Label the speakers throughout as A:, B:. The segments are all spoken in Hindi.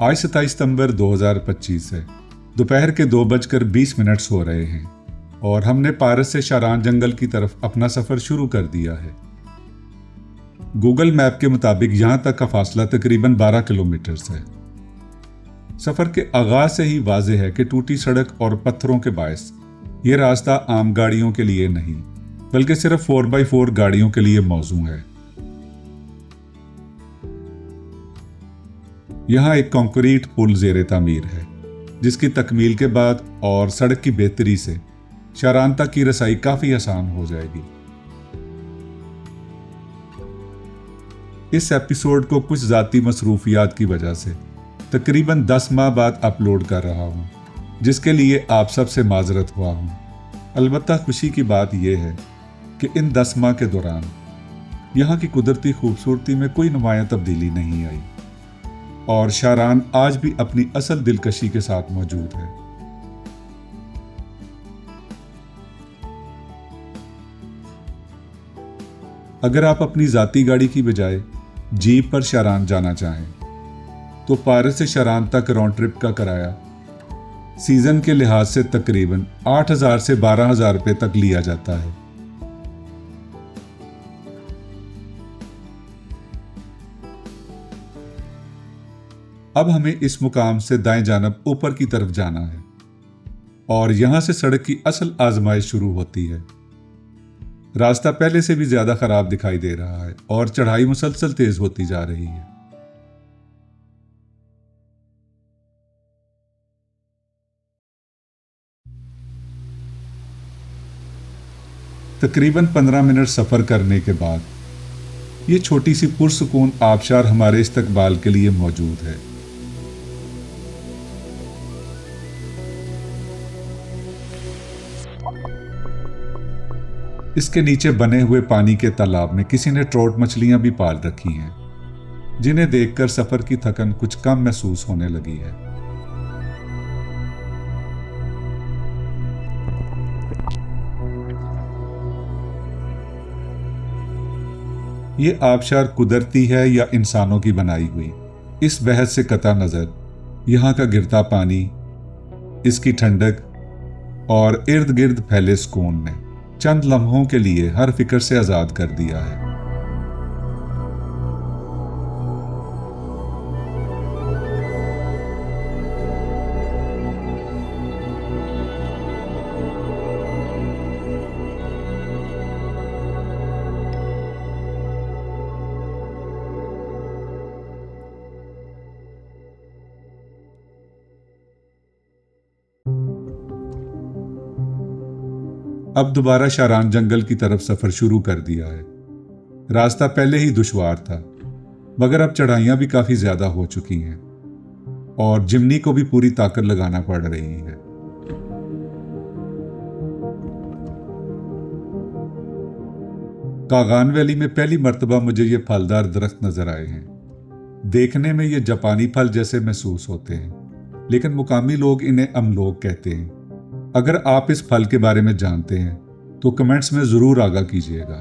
A: आज 27 सितंबर 2025 है। दोपहर के 2:20 हो रहे हैं और हमने पारस से शारान जंगल की तरफ अपना सफर शुरू कर दिया है। गूगल मैप के मुताबिक यहां तक का फासला तकरीबन 12 किलोमीटर है। सफर के आगाज से ही वाज़ेह है कि टूटी सड़क और पत्थरों के बायस यह रास्ता आम गाड़ियों के लिए नहीं बल्कि सिर्फ 4x4 गाड़ियों के लिए मौजू है। यहाँ एक कंक्रीट पुल ज़ेरे तामीर है जिसकी तकमील के बाद और सड़क की बेहतरी से शारान तक की रसाई काफ़ी आसान हो जाएगी। इस एपिसोड को कुछ ज़ाती मसरूफियात की वजह से तकरीबन 10 माह बाद अपलोड कर रहा हूँ, जिसके लिए आप सबसे माजरत हुआ हूँ। अलबत्ता खुशी की बात यह है कि इन 10 माह के दौरान यहाँ की कुदरती खूबसूरती में कोई नुमायां तब्दीली नहीं आई और शारान आज भी अपनी असल दिलकशी के साथ मौजूद है। अगर आप अपनी ज़ाती गाड़ी की बजाय जीप पर शारान जाना चाहें तो पारस से शारान तक राउंड ट्रिप का किराया सीजन के लिहाज से तकरीबन 8,000 से 12,000 रुपये तक लिया जाता है। अब हमें इस मुकाम से दाएं जानब ऊपर की तरफ जाना है और यहां से सड़क की असल आजमाइश शुरू होती है। रास्ता पहले से भी ज्यादा खराब दिखाई दे रहा है और चढ़ाई मुसलसल तेज होती जा रही है। तकरीबन 15 मिनट सफर करने के बाद ये छोटी सी पुरसुकून आबशार हमारे इस्तकबाल के लिए मौजूद है। इसके नीचे बने हुए पानी के तालाब में किसी ने ट्रोट मछलियां भी पाल रखी हैं, जिन्हें देखकर सफर की थकन कुछ कम महसूस होने लगी है। ये आबशार कुदरती है या इंसानों की बनाई हुई, इस बहस से कता नजर यहाँ का गिरता पानी, इसकी ठंडक और इर्द गिर्द फैले सुकून ने चंद लम्हों के लिए हर फिक्र से आजाद कर दिया है। अब दोबारा शारान जंगल की तरफ सफर शुरू कर दिया है। रास्ता पहले ही दुश्वार था, मगर अब चढ़ाइयां भी काफी ज्यादा हो चुकी हैं और जिमनी को भी पूरी ताकत लगाना पड़ रही है। कागान वैली में पहली मर्तबा मुझे ये फलदार दरख्त नजर आए हैं। देखने में ये जापानी फल जैसे महसूस होते हैं, लेकिन मुकामी लोग इन्हें अमलोग कहते हैं। अगर आप इस फल के बारे में जानते हैं तो कमेंट्स में जरूर आगाह कीजिएगा।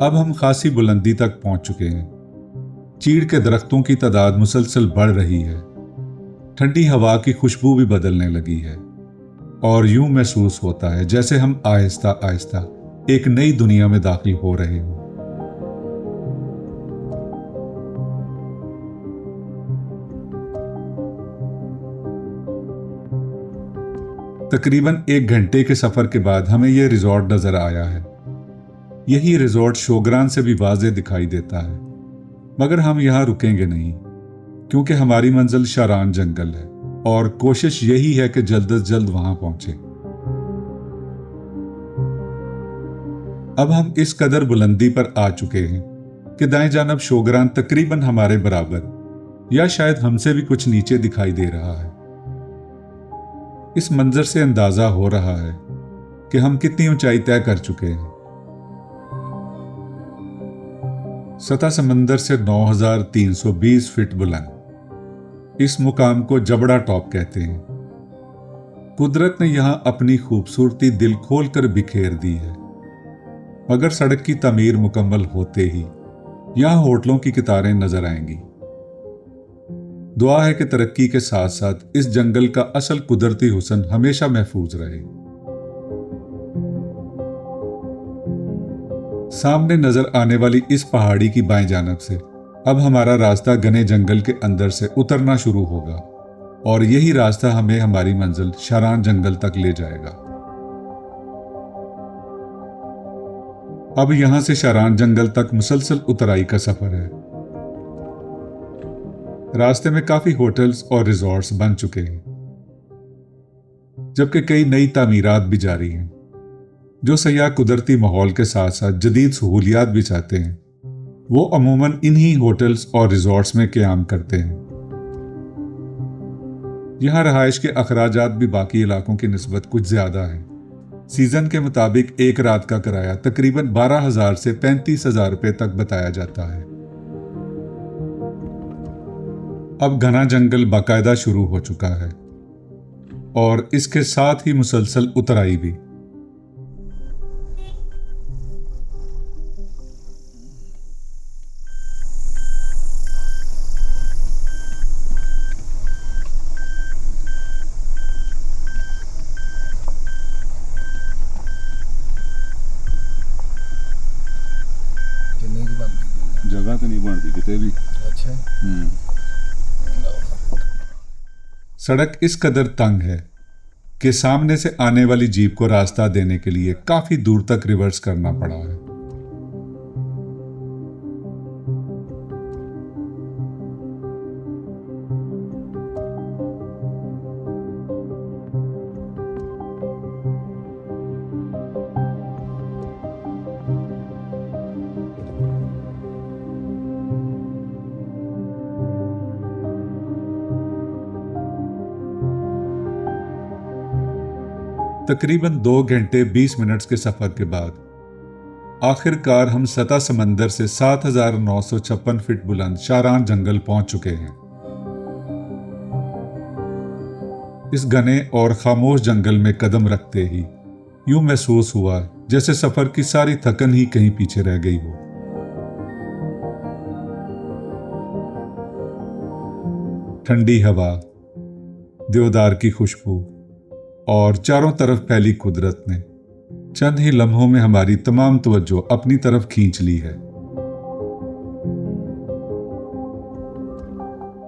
A: अब हम खासी बुलंदी तक पहुंच चुके हैं। चीड़ के दरख्तों की तादाद मुसलसल बढ़ रही है। ठंडी हवा की खुशबू भी बदलने लगी है और यूं महसूस होता है जैसे हम आहिस्ता आहिस्ता एक नई दुनिया में दाखिल हो रहे हों। तकरीबन 1 घंटे के सफर के बाद हमें यह रिजॉर्ट नजर आया है। यही रिजॉर्ट शोगरान से भी वाज़ेह दिखाई देता है, मगर हम यहाँ रुकेंगे नहीं क्योंकि हमारी मंजिल शारान जंगल है और कोशिश यही है कि जल्द से जल्द वहां पहुंचे। अब हम इस कदर बुलंदी पर आ चुके हैं कि दाएं जानब शोगरान तकरीबन हमारे बराबर या शायद हमसे भी कुछ नीचे दिखाई दे रहा है। इस मंजर से अंदाजा हो रहा है कि हम कितनी ऊंचाई तय कर चुके हैं। सतह समंदर से 9,320 फीट बुलंद इस मुकाम को जबड़ा टॉप कहते हैं। कुदरत ने यहां अपनी खूबसूरती दिल खोल कर बिखेर दी है, मगर सड़क की तमीर मुकम्मल होते ही यहाँ होटलों की कतारें नजर आएंगी। दुआ है कि तरक्की के साथ साथ इस जंगल का असल कुदरती हुस्न हमेशा महफूज रहे। सामने नजर आने वाली इस पहाड़ी की बाएं जानब से अब हमारा रास्ता घने जंगल के अंदर से उतरना शुरू होगा और यही रास्ता हमें हमारी मंजिल शारान जंगल तक ले जाएगा। अब यहां से शारान जंगल तक मुसलसल उतराई का सफर है। रास्ते में काफी होटल्स और रिजॉर्ट्स बन चुके हैं, जबकि कई नई तामीरात भी जारी हैं, जो सयाह कुदरती माहौल के साथ साथ जदीद सहूलियात भी चाहते हैं वो अमूमन इन्हीं होटल्स और रिजॉर्ट्स में क़याम करते हैं। यहाँ रहाइश के अखराजात भी बाकी इलाकों की निस्बत कुछ ज्यादा हैं। सीजन के मुताबिक एक रात का किराया तकरीबन 12,000 से 35,000 रुपए तक बताया जाता है। अब घना जंगल बाकायदा शुरू हो चुका है और इसके साथ ही मुसलसल उतराई भी।
B: जगह तो नहीं बनती कितने भी।
C: अच्छा।
A: सड़क इस कदर तंग है कि सामने से आने वाली जीप को रास्ता देने के लिए काफी दूर तक रिवर्स करना पड़ा है। तकरीबन 2 घंटे 20 मिनट्स के सफर के बाद आखिरकार हम सतह समंदर से 7,956 फीट बुलंद शारान जंगल पहुंच चुके हैं। इस घने और खामोश जंगल में कदम रखते ही यूं महसूस हुआ जैसे सफर की सारी थकन ही कहीं पीछे रह गई हो। ठंडी हवा, देवदार की खुशबू और चारों तरफ फैली कुदरत ने चंद ही लम्हों में हमारी तमाम तवज्जो अपनी तरफ खींच ली है।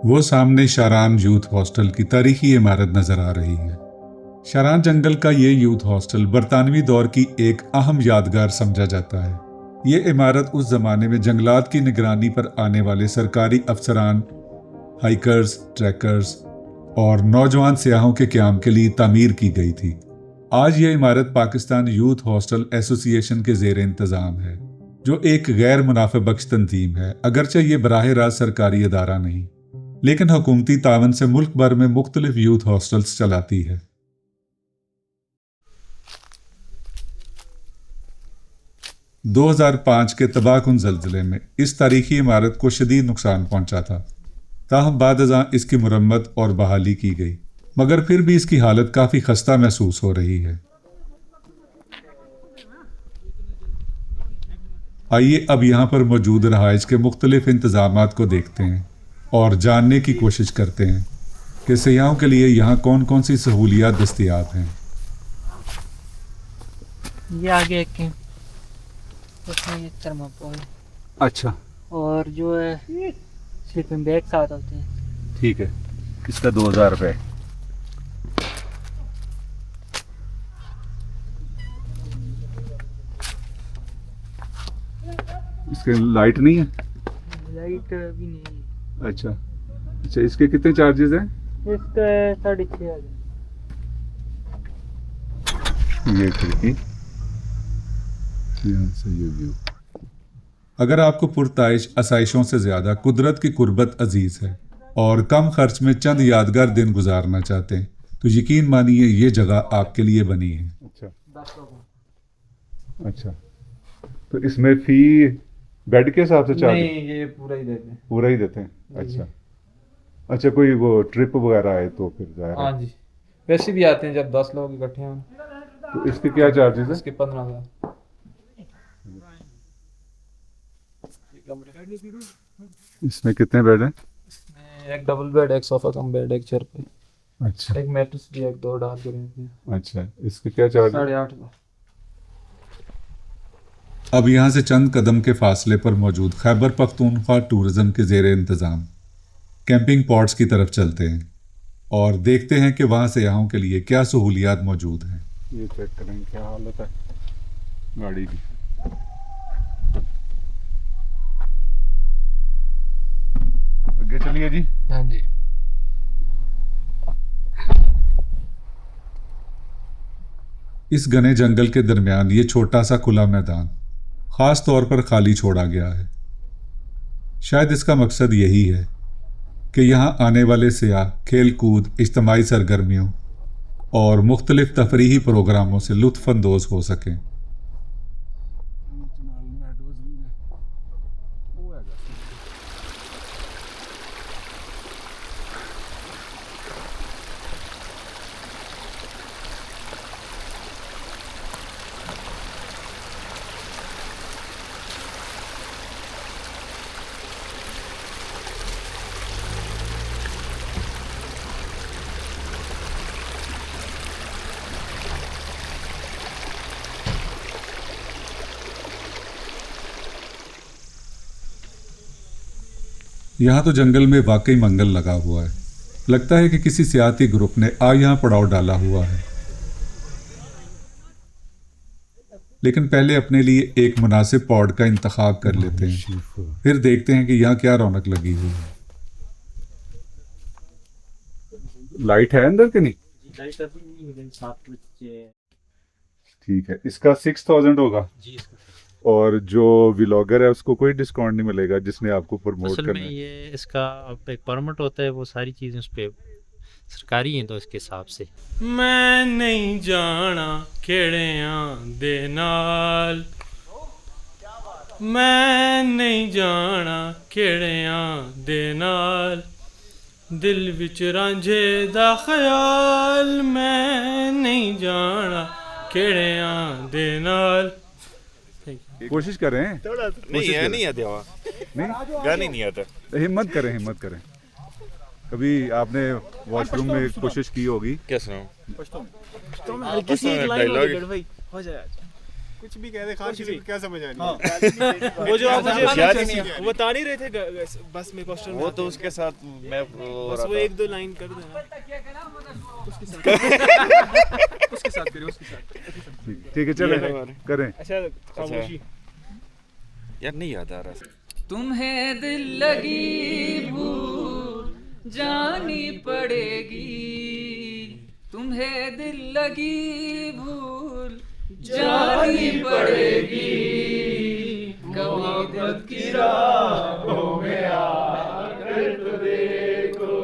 A: वो सामने शारान यूथ हॉस्टल की तारीखी इमारत नजर आ रही है। शारान जंगल का ये यूथ हॉस्टल बरतानवी दौर की एक अहम यादगार समझा जाता है। ये इमारत उस जमाने में जंगलात की निगरानी पर आने वाले सरकारी अफसरान, हाइकर्स, ट्रैकर्स और नौजवान सियाहों के क़याम के लिए तामीर की गई थी। आज यह इमारत पाकिस्तान यूथ हॉस्टल एसोसिएशन के ज़ेर इंतज़ाम है, जो एक गैर मुनाफे बख्श तंजीम है। अगरचे ये बराह रास्त सरकारी इदारा नहीं, लेकिन हुकूमती तावन से मुल्क भर में मुख्तलिफ यूथ हॉस्टल्स चलाती है। – 2005 के तबाहकुन ज़ल्ज़ले में इस तारीखी इमारत को शदीद नुकसान पहुंचा था, ताहम बाद-ए-ज़ां इसकी मुरम्मत और बहाली की गई, मगर फिर भी इसकी हालत काफ़ी खस्ता महसूस हो रही है। आइए अब यहाँ पर मौजूद रहाइश के मुख्तलिफ इंतज़ामात को देखते हैं और जानने की कोशिश करते हैं कि सयाहों के लिए यहाँ कौन कौन सी सहूलियात दस्तयाब हैं।
C: ये आगे एक उसमें ये थर्माकोल
B: अच्छा,
C: और जो है स्लीपिंग बैग साथ होते हैं।
B: ठीक है, इसका 2,000 रुपये। इसके लाइट नहीं है?
C: लाइट भी नहीं है।
B: अच्छा अच्छा, इसके कितने चार्जेस हैं?
C: इसका 6,500।
B: ये खिड़की, यहाँ से ये व्यू।
A: अगर आपको पुरताइश आसाइशों से ज़्यादा कुदरत की कुर्बत अजीज़ है और कम खर्च में चंद यादगार दिन गुजारना चाहते हैं तो यकीन मानिए ये जगह आपके लिए बनी है।
B: अच्छा, तो इसमें फी बेड के हिसाब से चार्ज?
C: नहीं, ये पूरा ही देते हैं।
B: पूरा ही देते हैं। अच्छा अच्छा, कोई वो ट्रिप वगैरह आए तो फिर जाए?
D: हाँ जी, वैसे भी आते हैं जब 10 लोग इकट्ठे हों।
B: तो इसके क्या चार्जेस हैं?
D: इसके 15,000। कमरे।
B: इसमें कितने बेड हैं?
D: इसमें एक डबल बेड, एक सोफा कम बेड, एक चेयर पे,
B: अच्छा
D: एक मैट्रेस भी, एक दो डाल के रहते हैं।
B: अच्छा, इसके क्या चार्ज है?
D: 8.5
A: अब यहाँ से चंद कदम के फासले पर मौजूद खैबर पख्तूनख्वा टूरिज्म के ज़ेर इंतज़ाम कैंपिंग पॉट्स की तरफ चलते हैं और देखते हैं कि वहाँ सयाहों के लिए क्या सहूलियात मौजूद हैं।
B: ये चेक करें क्या हालत है गाड़ी की। आगे चलिए जी।
D: हाँ जी।
A: इस घने जंगल के दरमियान ये छोटा सा खुला मैदान ख़ास तौर पर खाली छोड़ा गया है। शायद इसका मकसद यही है कि यहाँ आने वाले सयाह खेल कूद, इज्तमाही सरगर्मियों और मुख्तलिफ तफरीही प्रोग्रामों से लुत्फ़ अंदोज़ हो सकें। यहाँ तो जंगल में वाकई मंगल लगा हुआ है। लगता है कि किसी सियाती ग्रुप ने यहाँ पड़ाव डाला हुआ है। लेकिन पहले अपने लिए एक मुनासिब पॉड का इंतखाब कर लेते हैं, फिर देखते हैं कि यहाँ क्या रौनक लगी हुई है।
B: लाइट है अंदर कि नहीं?
C: लाइट अभी नहीं है, 7 बजे।
B: ठीक है, इसका 6000 होगा।
C: जी
B: और जो व्लॉगर है उसको कोई डिस्काउंट नहीं मिलेगा जिसने आपको प्रमोट
E: असल
B: करना
E: में
B: है?
E: ये इसका अब एक परमिट होता है, वो सारी चीज़ें उस पर सरकारी हैं, तो इसके हिसाब से
F: मैं नहीं जाना खेड़ियां दे नाल, मैं नहीं जाना खेड़ियां दे नाल, दिल विच रांझे दा ख्याल, मैं नहीं जाना खेड़ियां दे नाल।
B: कोशिश करें।
G: नहीं है, नहीं आते हुआ
B: नहीं,
G: गाने नहीं आता।
B: हिम्मत करें, हिम्मत करें। कभी आपने वॉशरूम में कोशिश की होगी।
G: क्या सुनाऊं?
C: हल्की सी एक लाइन
G: डायलॉग
C: होगी भाई, हो जाए।
H: कुछ भी कह दे, खान किसी को क्या समझ आनी? वो जो आप मुझे
G: याद ही नहीं है।
H: वो बता नहीं रहे थे बस में क्वेश्चन।
G: वो तो उसके साथ मैं
H: बस वो 1-2 लाइन कर देना उसके साथ करिए, उसके साथ।
B: ठीक है, चले करें।
H: अच्छा, खामोशी।
G: यार नहीं याद आ रहा।
I: तुम्हें दिल लगी भूल जानी पड़ेगी, तुम्हें दिल लगी भूल जानी पड़ेगी, कभी दिल की राहों में आकर तो देखो,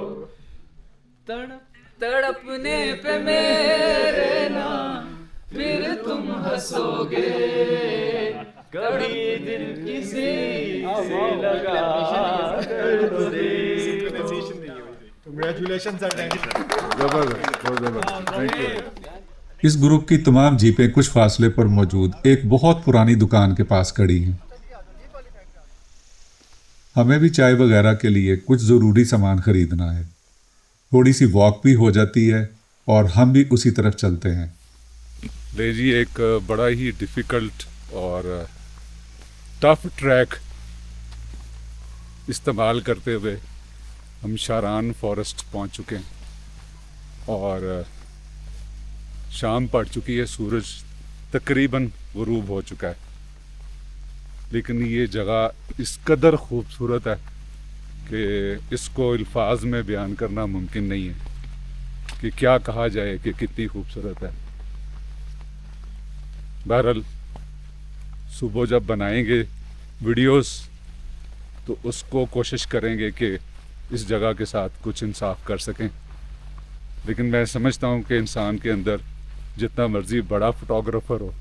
I: तड़पने पे मेरे नाम फिर तुम हंसोगे, कभी दिल किसी से लगा कर तो देखो।
H: Congratulations sir, thank you.
B: जबरदस्त, बहुत जबरदस्त, थैंक यू।
A: इस ग्रुप की तमाम जीपें कुछ फासले पर मौजूद एक बहुत पुरानी दुकान के पास खड़ी हैं। हमें भी चाय वगैरह के लिए कुछ ज़रूरी सामान खरीदना है। थोड़ी सी वॉक भी हो जाती है और हम भी उसी तरफ चलते हैं।
B: ले जी, एक बड़ा ही डिफ़िकल्ट और टफ ट्रैक इस्तेमाल करते हुए हम शारान फॉरेस्ट पहुंच चुके हैं और शाम पड़ चुकी है, सूरज तकरीबन गुरूब हो चुका है। लेकिन ये जगह इस कदर खूबसूरत है कि इसको अल्फाज में बयान करना मुमकिन नहीं है कि क्या कहा जाए कि कितनी खूबसूरत है। बहरहाल सुबह जब बनाएंगे वीडियोस तो उसको कोशिश करेंगे कि इस जगह के साथ कुछ इंसाफ कर सकें। लेकिन मैं समझता हूँ कि इंसान के अंदर जितना मर्जी बड़ा फोटोग्राफर हो,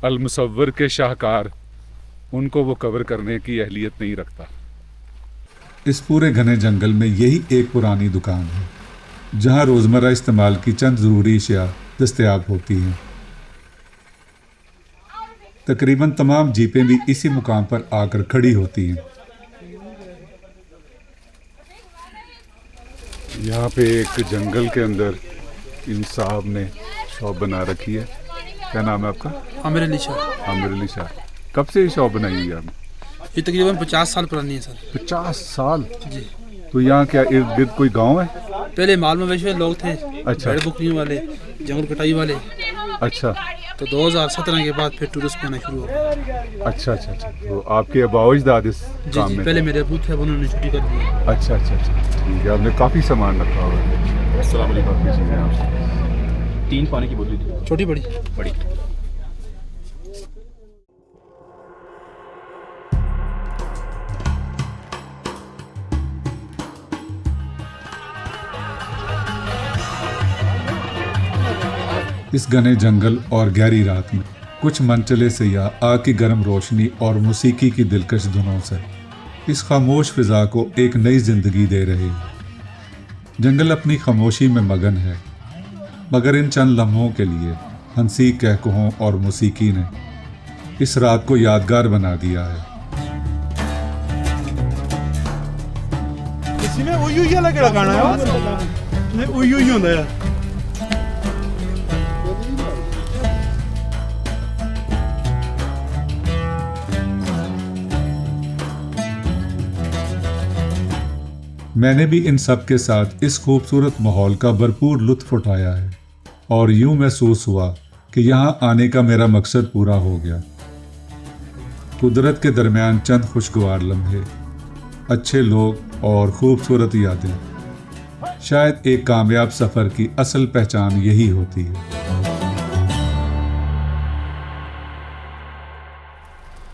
B: अलमुसव्वर के शाहकार उनको वो कवर करने की अहलियत नहीं रखता।
A: इस पूरे घने जंगल में यही एक पुरानी दुकान है जहां रोज़मर्रा इस्तेमाल की चंद ज़रूरी अशिया दस्तयाब होती हैं। तकरीबन तमाम जीपें भी इसी मुकाम पर आकर खड़ी होती हैं।
B: यहाँ पे एक जंगल के अंदर इन साहब ने शॉप बना रखी है। क्या नाम है आपका?
H: आमिर अली शाह।
B: आमिर अली शाह। कब से ये शॉप बनाई हुई है आपने?
H: ये तकरीबन 50 साल पुरानी है सर।
B: 50 साल?
H: जी।
B: तो यहाँ क्या इर्द गिर्द कोई गांव है?
H: पहले माल मवेशी वाले लोग थे।
B: अच्छा।
H: भेड़ बकरियों वाले, जंगल कटाई वाले।
B: अच्छा।
H: तो 2017 के बाद फिर टूरिस्ट आना शुरू हो गया।
B: अच्छा अच्छा अच्छा। तो आपके अबाउजदाद इस
H: जी
B: काम
H: जी,
B: में?
H: पहले मेरे अबू थे, उन्होंने छुट्टी कर दी।
B: अच्छा अच्छा अच्छा, ठीक है। आपने काफ़ी सामान रखा हुआ है। अस्सलाम वालेकुम। काफ़ी चीज़ें आपसे।
I: 3 पानी की बोतल दी।
H: छोटी बड़ी।
I: बड़ी।
A: इस घने जंगल और गहरी रात में कुछ मनचले सयाह आग की गर्म रोशनी और मौसीकी की दिलकश धुनों से इस खामोश फिजा को एक नई जिंदगी दे रहे हैं। जंगल अपनी खामोशी में मगन है, मगर इन चंद लम्हों के लिए हंसी कहकहों और मौसीकी ने इस रात को यादगार बना दिया है।
J: इसी में उयू ही लगे लगाना है, नहीं उयू ही होता है।
A: मैंने भी इन सब के साथ इस खूबसूरत माहौल का भरपूर लुत्फ उठाया है और यूं महसूस हुआ कि यहाँ आने का मेरा मकसद पूरा हो गया। कुदरत के दरमियान चंद खुशगवार लम्हे, अच्छे लोग और खूबसूरत यादें, शायद एक कामयाब सफ़र की असल पहचान यही होती है।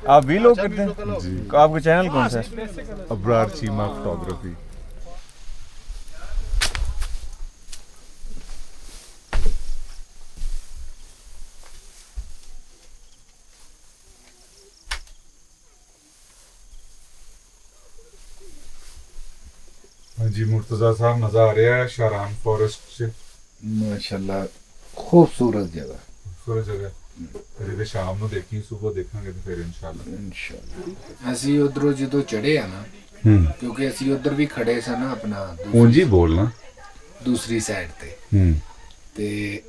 J: आप भी लोग करते हैं
B: जी।
J: आपका चैनल कौन सा है?
B: अब्रार चीमा फोटोग्राफी। हाँ जी मुर्तज़ा साहब, मज़ा आ रहा है शारान फॉरेस्ट से?
K: माशाल्लाह खूबसूरत जगह।
B: खूबसूरत जगह। कभी शाम ਨੂੰ ਦੇਖੀ ਸੁਬਹ ਦੇਖਾਂਗੇ ਤੇ ਫਿਰ ਇਨਸ਼ਾਅੱਲਾ।
K: ਅਸੀਂ ਉਧਰੋਂ ਜਦੋਂ ਚੜੇ ਆ ਨਾ, ਕਿਉਂਕਿ ਅਸੀਂ ਉਧਰ ਵੀ ਖੜੇ ਸਨ ਨਾ ਆਪਣਾ
B: ਉਂਝ ਹੀ ਬੋਲਣਾ
K: ਦੂਸਰੀ ਸਾਈਡ ਤੇ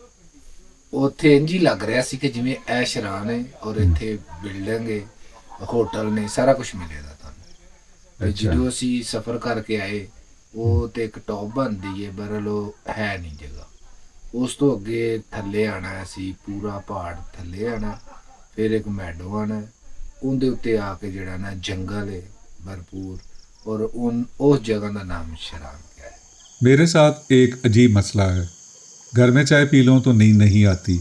K: ਉੱਥੇ ਇੰਜ ਹੀ ਲੱਗ ਰਿਹਾ ਸੀ ਕਿ ਜਿਵੇਂ ਐਸ਼ਰਾਨ ਹੈ ਔਰ ਇੱਥੇ ਬਿਲਡਿੰਗ ਹੈ, ਹੋਟਲ ਨੇ, ਸਾਰਾ ਕੁਝ ਮਿਲੇਗਾ ਤੁਹਾਨੂੰ। ਜਦੋਂ ਅਸੀਂ ਸਫ਼ਰ ਕਰਕੇ ਆਏ ਉਹ ਤੇ ਇੱਕ ਟੌਪ ਬਣਦੀ ਹੈ, ਬਰਲ ਉਹ ਹੈ ਨਹੀਂ ਜਗ੍ਹਾ। ਉਸ ਤੋਂ ਅੱਗੇ ਥੱਲੇ ਆਣਾ, ਅਸੀਂ ਪੂਰਾ ਪਹਾੜ ਥੱਲੇ ਆਣਾ, ਫਿਰ ਇੱਕ ਮੈਡੋ ਆਣਾ, ਉਹਦੇ ਉੱਤੇ ਆ ਕੇ ਜਿਹੜਾ ਨਾ ਜੰਗਲ ਹੈ भरपूर, और उस जगह का नाम शरान क्या है।
A: मेरे साथ एक अजीब मसला है, घर में चाय पी लूँ तो नींद नहीं आती,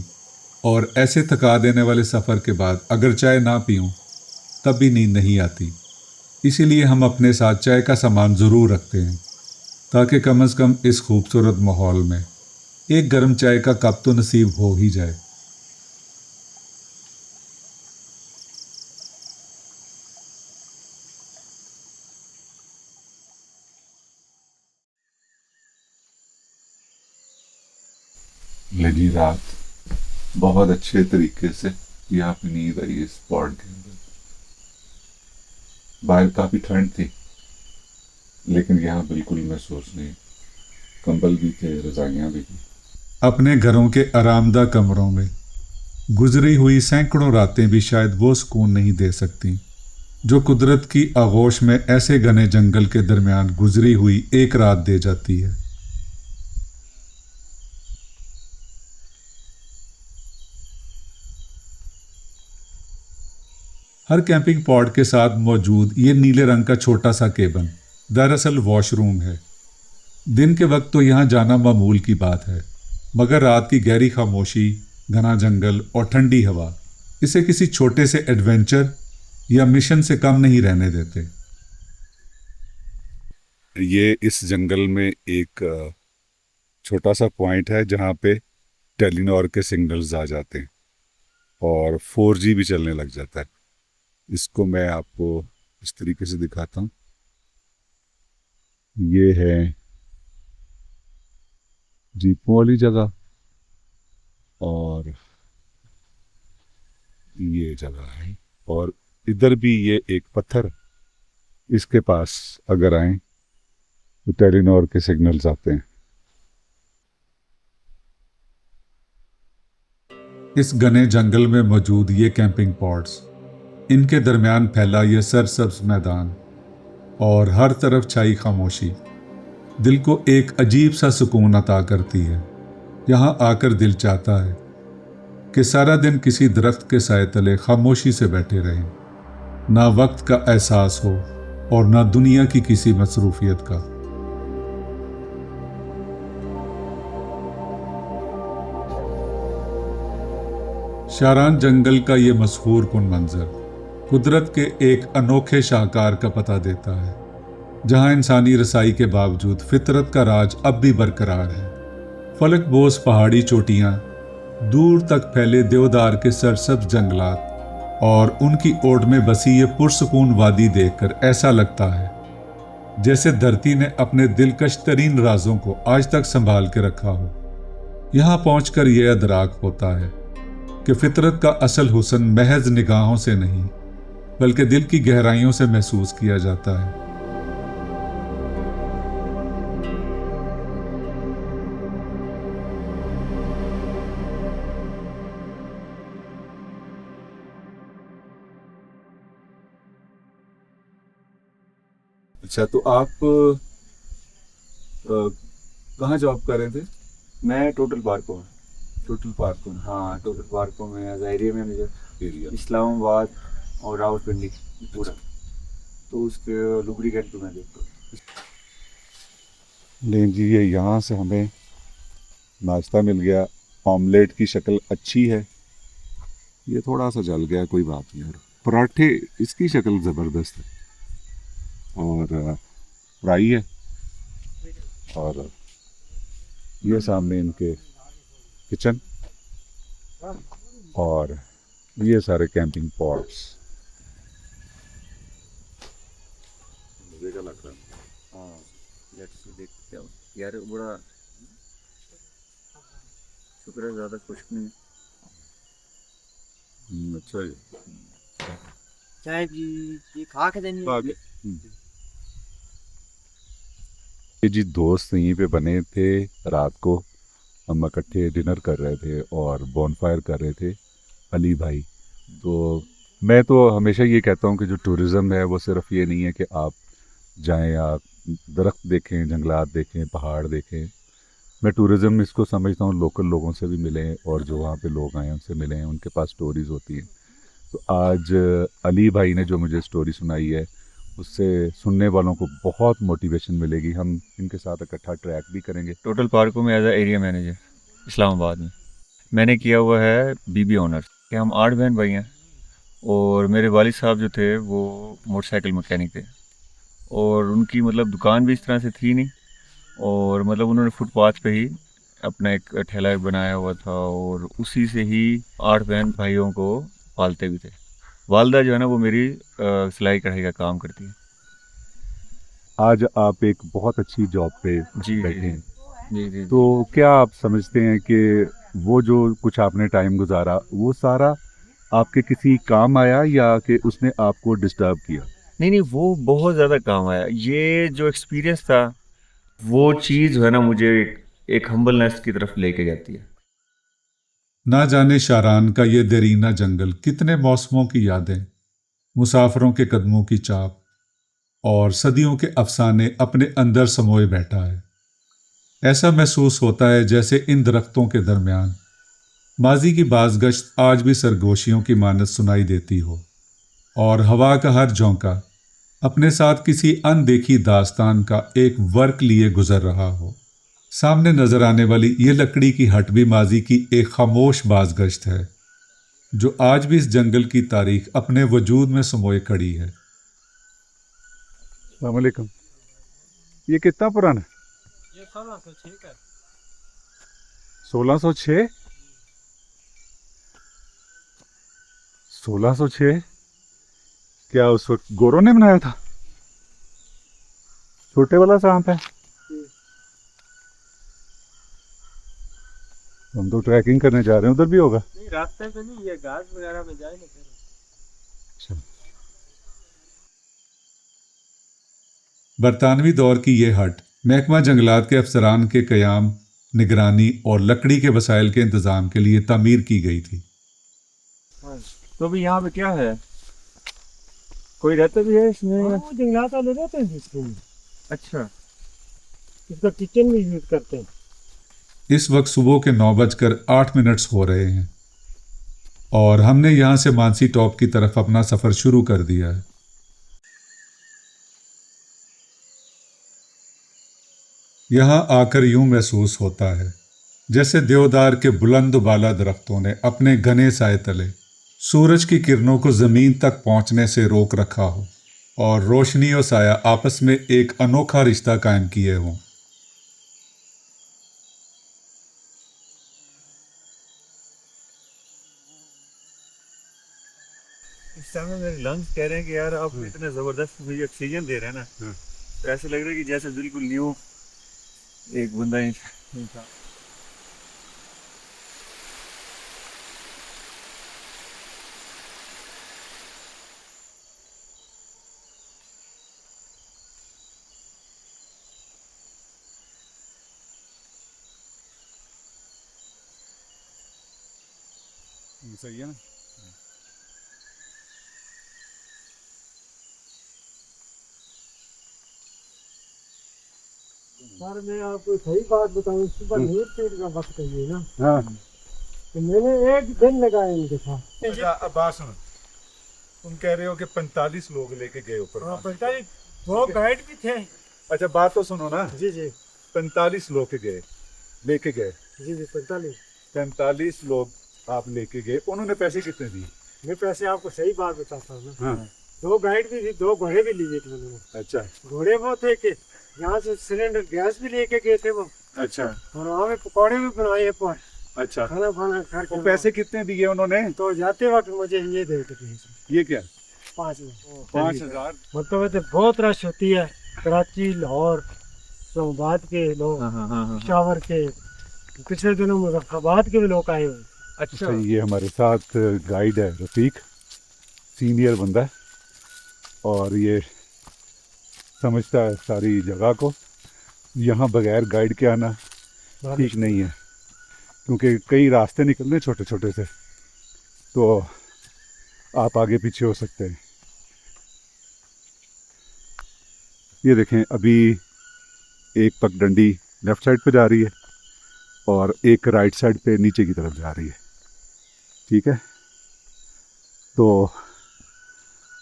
A: और ऐसे थका देने वाले सफ़र के बाद अगर चाय ना पीऊँ तब भी नींद नहीं आती। इसीलिए हम अपने साथ चाय का सामान ज़रूर रखते हैं, ताकि कम से कम इस खूबसूरत माहौल में एक गर्म चाय का कप तो नसीब हो ही जाए।
B: लगी रात, बहुत अच्छे तरीके से यहाँ पे नींद आई इस पॉड के अंदर। बाहर काफ़ी ठंड थी, लेकिन यहाँ बिल्कुल महसूस नहीं। कंबल भी थे, रजाइयाँ भी थी।
A: अपने घरों के आरामदा कमरों में गुजरी हुई सैकड़ों रातें भी शायद वो सुकून नहीं दे सकती जो कुदरत की आगोश में ऐसे घने जंगल के दरमियान गुजरी हुई एक रात दे जाती है। हर कैंपिंग पॉड के साथ मौजूद ये नीले रंग का छोटा सा केबन दरअसल वॉशरूम है। दिन के वक्त तो यहाँ जाना मामूल की बात है, मगर रात की गहरी खामोशी, घना जंगल और ठंडी हवा इसे किसी छोटे से एडवेंचर या मिशन से कम नहीं रहने देते।
B: ये इस जंगल में एक छोटा सा पॉइंट है जहाँ पे टेलीनॉर के सिग्नल्स आ जाते हैं और 4G भी चलने लग जाता है। इसको मैं आपको इस तरीके से दिखाता हूँ। ये है जीपों वाली जगह और
A: ये जगह है, और इधर भी ये एक पत्थर, इसके पास अगर आए तो टेलीनॉर के सिग्नल्स आते हैं। इस घने जंगल में मौजूद ये कैंपिंग पॉट्स, इनके दरमियान फैला ये सरसब्ज मैदान और हर तरफ छाई खामोशी दिल को एक अजीब सा सुकून अता करती है। यहाँ आकर दिल चाहता है कि सारा दिन किसी दरख्त के साए तले खामोशी से बैठे रहें, ना वक्त का एहसास हो और ना दुनिया की किसी मसरूफियत का। शारान जंगल का ये मशहूर कुन मंजर कुदरत के एक अनोखे शाहकार का पता देता है, जहां इंसानी रसाई के बावजूद फितरत का राज अब भी बरकरार है। फलक बोस पहाड़ी चोटियां, दूर तक फैले देवदार के सरसब्ज जंगलात और उनकी ओट में बसी ये पुरसुकून वादी देखकर ऐसा लगता है जैसे धरती ने अपने दिलकश तरीन राजों को आज तक संभाल के रखा हो। यहाँ पहुंचकर यह अदराक होता है कि फितरत का असल हुस्न महज निगाहों से नहीं बल्कि दिल की गहराइयों से महसूस किया जाता है। अच्छा, तो आप कहाँ जॉब कर रहे थे?
L: मैं टोटल पार्को में।
A: टोटल पार्को?
L: हाँ, टोटल पार्को में as area manager.
A: Area
L: Islamabad और रावलपिंडी पूरा, तो उसके लुब्रिकेंट पे मैं देखता हूँ।
A: लेकिन जी ये यहाँ से हमें नाश्ता मिल गया, ऑमलेट की शक्ल अच्छी है, ये थोड़ा सा जल गया, कोई बात नहीं यार। पराठे, इसकी शक्ल ज़बरदस्त है, और फ्राई है, और ये सामने इनके किचन और ये सारे कैंपिंग पॉट्स।
L: मजे का लग रहा है। हाँ, देखते हो यार, बड़ा शुक्र है, ज़्यादा खुश्क नहीं।
A: अच्छा जी,
C: चाय भी ये खा के देनी।
A: ये जी दोस्त यहीं पे बने थे, रात को हम इकट्ठे डिनर कर रहे थे और बॉनफायर कर रहे थे, अली भाई। तो मैं तो हमेशा ये कहता हूँ कि जो टूरिज़्म है वो सिर्फ ये नहीं है कि आप जाएं, आप दरख्त देखें, जंगलात देखें, पहाड़ देखें। मैं टूरिज़्म इसको समझता हूँ लोकल लोगों से भी मिलें, और जो वहाँ पे लोग आए उनसे मिलें, उनके पास स्टोरीज़ होती हैं। तो आज अली भाई ने जो मुझे स्टोरी सुनाई है, उससे सुनने वालों को बहुत मोटिवेशन मिलेगी। हम इनके साथ इकट्ठा ट्रैक भी करेंगे।
L: टोटल पार्को में as a area manager Islamabad में मैंने किया हुआ है बीबी ऑनर कि हम 8 बहन भाई हैं, और मेरे वालिद साहब जो थे वो मोटरसाइकिल मैकेनिक थे, और उनकी मतलब दुकान भी इस तरह से थी नहीं, और मतलब उन्होंने फुटपाथ पे ही अपना एक ठेला बनाया हुआ था, और उसी से ही 8 बहन भाइयों को पालते भी थे। वालदा जो है ना वो मेरी सिलाई कढ़ाई का काम करती है।
A: आज आप एक बहुत अच्छी जॉब पे
L: जी
A: बैठे हैं।
L: जी।
A: तो क्या आप समझते हैं कि वो जो कुछ आपने टाइम गुजारा वो सारा आपके किसी काम आया, या कि उसने आपको डिस्टर्ब किया?
L: नहीं, वो बहुत ज़्यादा काम आया। ये जो एक्सपीरियंस था, वो चीज़ जो है ना मुझे एक हम्बलनेस की तरफ लेके जाती है।
A: ना जाने शारान का ये देरीना जंगल कितने मौसमों की यादें, मुसाफिरों के कदमों की चाप और सदियों के अफसाने अपने अंदर समोए बैठा है। ऐसा महसूस होता है जैसे इन दरख्तों के दरमियान माजी की बाज़गश्त आज भी सरगोशियों की मानत सुनाई देती हो, और हवा का हर झोंका अपने साथ किसी अनदेखी दास्तान का एक वर्क लिए गुजर रहा हो। सामने नजर आने वाली ये लकड़ी की हट भी माजी की एक खामोश बाज़गश्त है, जो आज भी इस जंगल की तारीख अपने वजूद में समोए खड़ी है। अस्सलाम वालेकुम। ये कितना पुराना है?
C: ये 1606 का।
A: 1606? 1606? क्या उस वक्त गोरों ने बनाया था? छोटे वाला सांप है? हम तो ट्रैकिंग करने जा रहे हैं, उधर भी होगा।
H: नहीं रास्ते पे नहीं, ये घाट वगैरह में जाएंगे फिर।
A: बरतानवी दौर की ये हट महकमा जंगलात के अफसरान के क़याम, निगरानी और लकड़ी के वसाइल के इंतज़ाम के लिए तामीर की गई थी।
L: तो अभी यहाँ पे क्या है, कोई रहता भी है इसमें?
J: जंगलात वाले रहते हैं इसमें।
L: अच्छा,
J: इसका किचन में यूज करते हैं।
A: इस वक्त सुबह के 9:08 हो रहे हैं और हमने यहाँ से मानसी टॉप की तरफ अपना सफ़र शुरू कर दिया है। यहाँ आकर यूं महसूस होता है जैसे देवदार के बुलंद बाला दरख्तों ने अपने घने साए तले सूरज की किरणों को ज़मीन तक पहुँचने से रोक रखा हो और रोशनी और साया आपस में एक अनोखा रिश्ता कायम किए हों।
L: इस समय मेरे लंग्स कह रहे हैं कि यार आप इतने ज़बरदस्त मुझे ऑक्सीजन दे रहे हैं ना, तो ऐसे लग रहा है कि जैसे बिल्कुल न्यू एक बंदा इंसान।
A: सही है ना?
J: सर मैं आपको सही बात बताऊं, सुबह न्यूज फीड का वक्त है ये ना।
A: हाँ।
J: तो मैंने एक दिन लगाया इनके साथ।
A: अच्छा अब बात सुनो, तुम कह रहे हो कि 45 लोग लेके गए ऊपर।
J: हाँ 45, 2 गाइड भी थे।
A: अच्छा बात तो सुनो ना।
J: जी जी
A: 45 लोग गए, लेके गए।
J: जी जी
A: 45 लोग आप लेके गए, उन्होंने पैसे कितने दिए?
J: मैं पैसे आपको सही बात बताता हूँ ना।
A: हाँ।
J: 2 गाइड भी थी, 2 घोड़े भी लिए थे उन्होंने।
A: अच्छा।
J: घोड़े वो थे कि यहाँ से सिलेंडर गैस भी लेके गए थे वो।
A: अच्छा।
J: और वहाँ पे पकौड़े भी बनाए पर।
A: अच्छा।
J: खाना खाना करके।
A: वो पैसे कितने दिए उन्होंने?
J: तो जाते वक्त मुझे ये दे थे।
A: ये क्या?
J: 5,000। मतलब तो बहुत रश होती है, कराची, लाहौर, इस्लामाबाद के लोग, पेशावर के, पिछले दिनों मुजफ्फराबाद के भी लोग आए हुए।
A: अच्छा ये हमारे साथ गाइड है रफीक, सीनियर बंदा है और ये समझता है सारी जगह को। यहाँ बगैर गाइड के आना ठीक नहीं है क्योंकि कई रास्ते निकलने छोटे छोटे से, तो आप आगे पीछे हो सकते हैं। ये देखें अभी एक पगडंडी लेफ्ट साइड पे जा रही है और एक राइट साइड पे नीचे की तरफ जा रही है, ठीक है। तो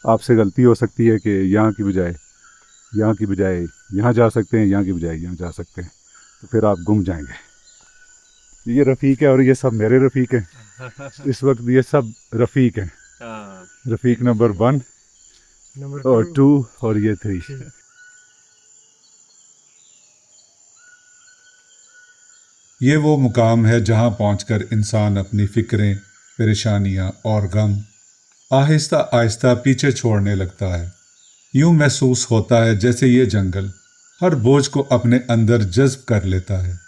A: आपसे गलती हो सकती है कि यहाँ की बजाय यहाँ जा सकते हैं, यहाँ की बजाय यहाँ जा सकते हैं, तो फिर आप गुम जाएंगे। ये रफ़ीक है और ये सब मेरे रफ़ीक हैं। इस वक्त ये सब रफ़ीक हैं। रफ़ीक नंबर 1 और 2 और ये 3। ये वो मुकाम है जहाँ पहुँचकर इंसान अपनी फ़िक्रें, परेशानियाँ और गम आहिस्ता आहिस्ता पीछे छोड़ने लगता है। यूँ महसूस होता है जैसे ये जंगल हर बोझ को अपने अंदर जज्ब कर लेता है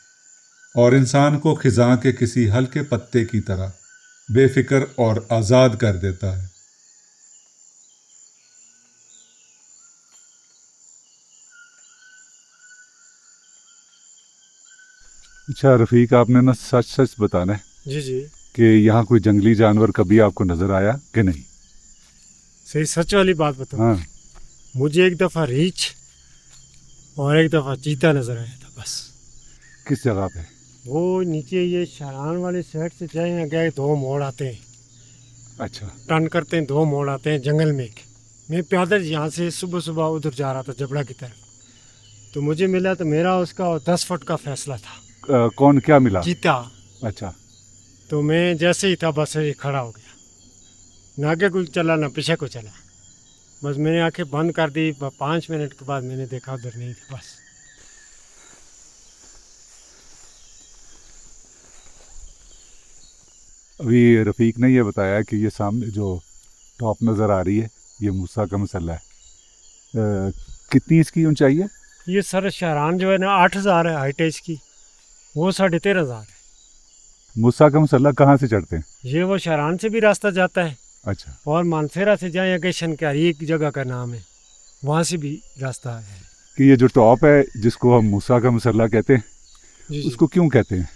A: और इंसान को खिज़ां के किसी हल्के पत्ते की तरह बेफिक्र और आज़ाद कर देता है। अच्छा रफ़ीक, आपने ना सच सच बताना है
J: जी जी
A: कि यहाँ कोई जंगली जानवर कभी आपको नज़र आया कि नहीं?
J: सही सच वाली बात बताऊं।
A: हाँ।
J: मुझे एक दफ़ा रीछ और एक दफ़ा चीता नज़र आया था बस।
A: किस जगह पे?
J: वो नीचे ये शारान वाली साइड से जाए गए, 2 मोड़ आते हैं।
A: अच्छा।
J: टर्न करते हैं, 2 मोड़ आते हैं जंगल में। मैं पैदल यहाँ से सुबह सुबह उधर जा रहा था जबड़ा की तरफ, तो मुझे मिला तो मेरा उसका 10 फुट का फैसला था।
A: कौन क्या मिला?
J: चीता।
A: अच्छा।
J: तो मैं जैसे ही था बस ही खड़ा हो गया, ना आगे को चला ना पीछे को चला, बस मैंने आंखें बंद कर दी। 5 मिनट के बाद मैंने देखा उधर नहीं था बस।
A: अभी रफ़ीक ने ये बताया कि ये सामने जो टॉप नज़र आ रही है ये मूसा का मसला है। कितनी इसकी ऊंचाई है?
J: ये सर शारान जो है ना 8,000 है हाइट है इसकी, वो 13,500 है।
A: मूसा का मसल्ला कहाँ से चढ़ते हैं?
J: ये वो शारान से भी रास्ता जाता है
A: अच्छा,
J: और मानसेरा से जहाँ के शनकारी एक जगह का नाम है, वहाँ से भी रास्ता है।
A: कि ये जो टॉप है जिसको हम मूसा का मसल्ला कहते हैं,
J: जी जी।
A: उसको क्यों कहते हैं?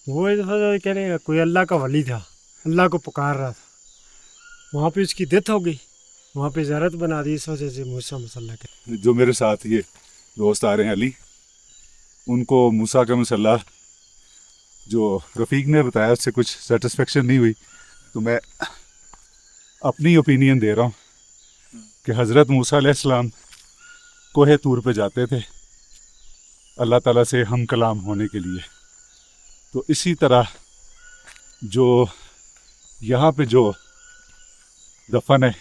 J: वो इस वजह से कह रहे हैं कोई अल्लाह का वली था, अल्लाह को पुकार रहा था, वहाँ पे उसकी डेथ हो गई, वहाँ पे ज़ारत बना दी, इस वजह से मूसा मसल्ला कहते हैं।
A: जो मेरे साथ ये दोस्त आ रहे हैं अली, उनको मूसा का मसल्ला जो रफ़ीक ने बताया उससे कुछ सेटिस्फेक्शन नहीं हुई, तो मैं अपनी ओपिनियन दे रहा हूँ कि हज़रत मूसा अलैहिस्सलाम कोहे तूर पे जाते थे अल्लाह ताला से हम कलाम होने के लिए। तो इसी तरह जो यहाँ पे जो दफन है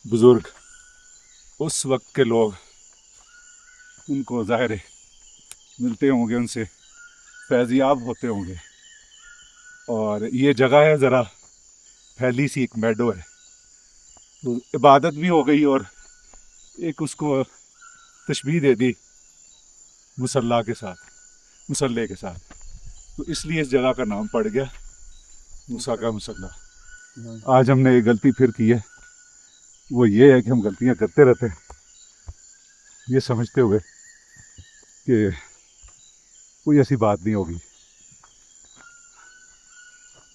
A: बुज़ुर्ग, उस वक्त के लोग उनको ज़ाहिर है मिलते होंगे, उनसे फैज़याब होते होंगे। और ये जगह है ज़रा फैली सी एक मेडो है, तो इबादत भी हो गई और एक उसको तशबीह दे दी मुसल्ला के साथ, मुसल्ले के साथ, तो इसलिए इस जगह का नाम पड़ गया मूसा का मुसल्ला। आज हमने एक गलती फिर की है, वो ये है कि हम गलतियां करते रहते हैं, ये समझते हुए कि कोई ऐसी बात नहीं होगी।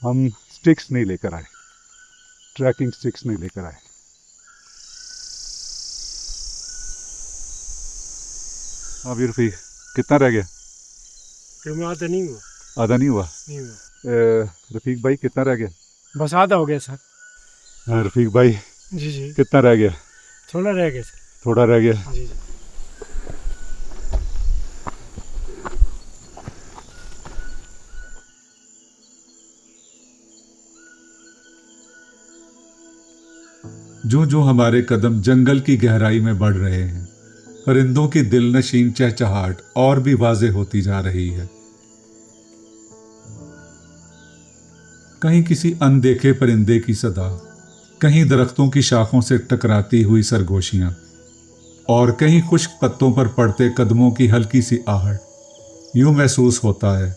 A: हम स्टिक्स नहीं लेकर आए, ट्रैकिंग स्टिक्स नहीं लेकर आए। हाँ वीर रफ़ीक, कितना रह गया?
J: क्यों आधा नहीं हुआ?
A: आधा नहीं हुआ?
J: नहीं हुआ।
A: रफ़ीक भाई कितना रह गया?
J: बस आधा हो गया सर।
A: हाँ रफ़ीक भाई
J: जी जी।
A: कितना रह गया?
J: थोड़ा रह गया सर।
A: थोड़ा रह गया।
J: जी जी।
A: जो जो हमारे कदम जंगल की गहराई में बढ़ रहे हैं, परिंदों की दिलनशीन चहचहाट और भी वाज़ेह होती जा रही है। कहीं किसी अनदेखे परिंदे की सदा, कहीं दरख्तों की शाखों से टकराती हुई सरगोशियां, और कहीं खुश्क पत्तों पर पड़ते कदमों की हल्की सी आहट। यूं महसूस होता है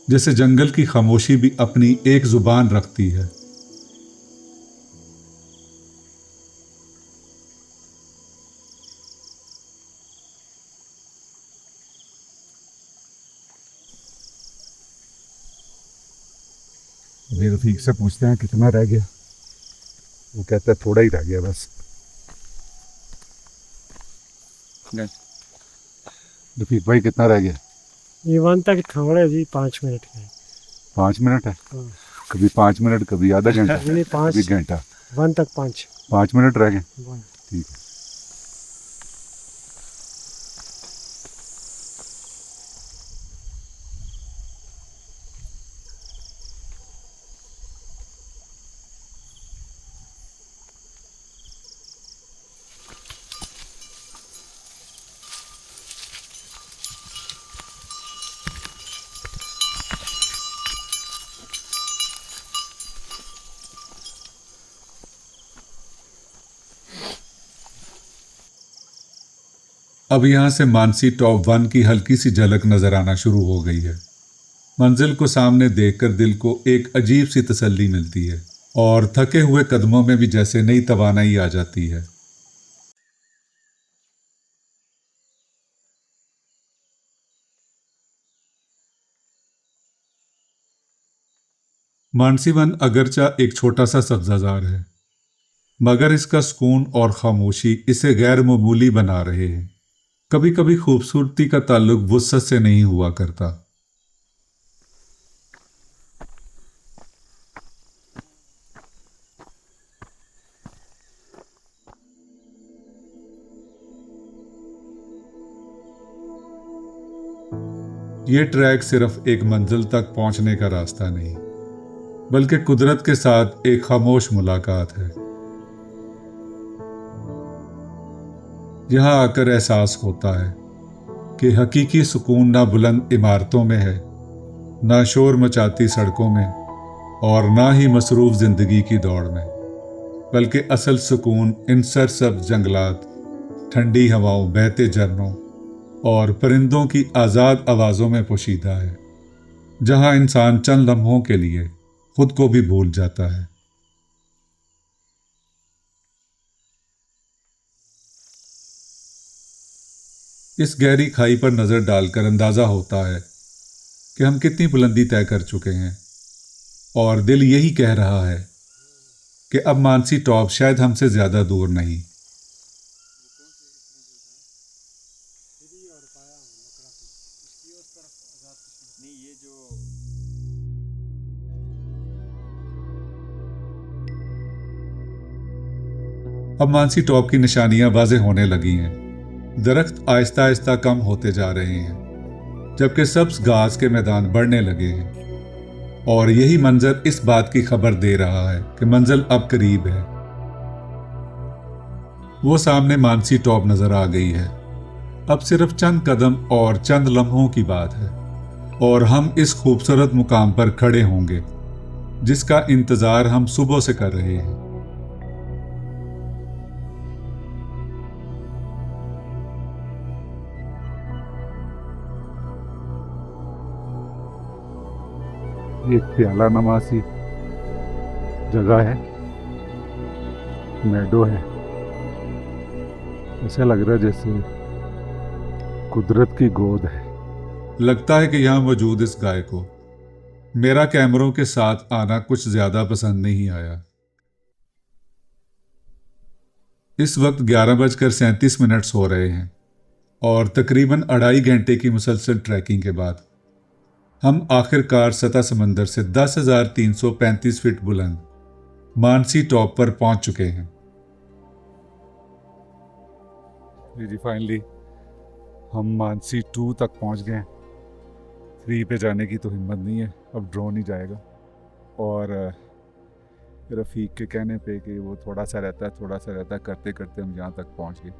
A: जैसे जंगल की खामोशी भी अपनी एक जुबान रखती है। अभी रफीक से पूछते हैं कितना रह गया, वो कहता है थोड़ा ही रह गया बस। रफीक भाई कितना रह गया?
J: ये वन तक थोड़े जी 5 मिनट के।
A: 5 मिनट है?
J: हाँ।
A: कभी 5 मिनट, कभी आधा घंटा,
J: नहीं, 5
A: कभी घंटा।
J: वन तक 5
A: मिनट रह गए। ठीक है। अब यहाँ से मानसी टॉप 1 की हल्की सी झलक नजर आना शुरू हो गई है। मंजिल को सामने देखकर दिल को एक अजीब सी तसल्ली मिलती है और थके हुए कदमों में भी जैसे नई तवानाई आ जाती है। मानसी वन अगरचा एक छोटा सा सब्जाजार है, मगर इसका सुकून और खामोशी इसे गैर मामूली बना रहे हैं। कभी कभी खूबसूरती का ताल्लुक वुसअत से नहीं हुआ करता। ये ट्रैक सिर्फ एक मंजिल तक पहुंचने का रास्ता नहीं, बल्कि कुदरत के साथ एक खामोश मुलाकात है। यहाँ आकर एहसास होता है कि हकीकी सुकून ना बुलंद इमारतों में है, ना शोर मचाती सड़कों में, और ना ही मसरूफ जिंदगी की दौड़ में, बल्कि असल सुकून इन सरसब्ज जंगलात, ठंडी हवाओं, बहते झरनों और परिंदों की आज़ाद आवाज़ों में पोशीदा है, जहां इंसान चंद लम्हों के लिए खुद को भी भूल जाता है। इस गहरी खाई पर नजर डालकर अंदाजा होता है कि हम कितनी बुलंदी तय कर चुके हैं, और दिल यही कह रहा है कि अब मानसी टॉप शायद हमसे ज्यादा दूर नहीं। अब मानसी टॉप की निशानियां वाज़ेह होने लगी हैं। दरख्त आहिस्ता आहिस्ता कम होते जा रहे हैं, जबकि सब्ज घास के मैदान बढ़ने लगे हैं, और यही मंजर इस बात की खबर दे रहा है कि मंजिल अब करीब है। वो सामने मानसी टॉप नजर आ गई है। अब सिर्फ चंद कदम और चंद लम्हों की बात है, और हम इस खूबसूरत मुकाम पर खड़े होंगे जिसका इंतजार हम सुबह से कर रहे हैं।
B: ये प्याला नमासी जगह है, मैडो है। ऐसा लग रहा है जैसे कुदरत की गोद है।
A: लगता है कि यहाँ मौजूद इस गाय को मेरा कैमरों के साथ आना कुछ ज्यादा पसंद नहीं आया। इस वक्त 11:37 हो रहे हैं, और तकरीबन 2.5 घंटे की मुसलसल ट्रैकिंग के बाद हम आखिरकार सतह समंदर से 10,335 फीट बुलंद मानसी टॉप पर पहुंच चुके हैं।
B: जी फाइनली हम मानसी 2 तक पहुंच गए हैं। 3 पे जाने की तो हिम्मत नहीं है, अब ड्रोन ही जाएगा। और रफ़ीक के कहने पे कि वो थोड़ा सा रहता है करते करते हम यहाँ तक पहुँच गए।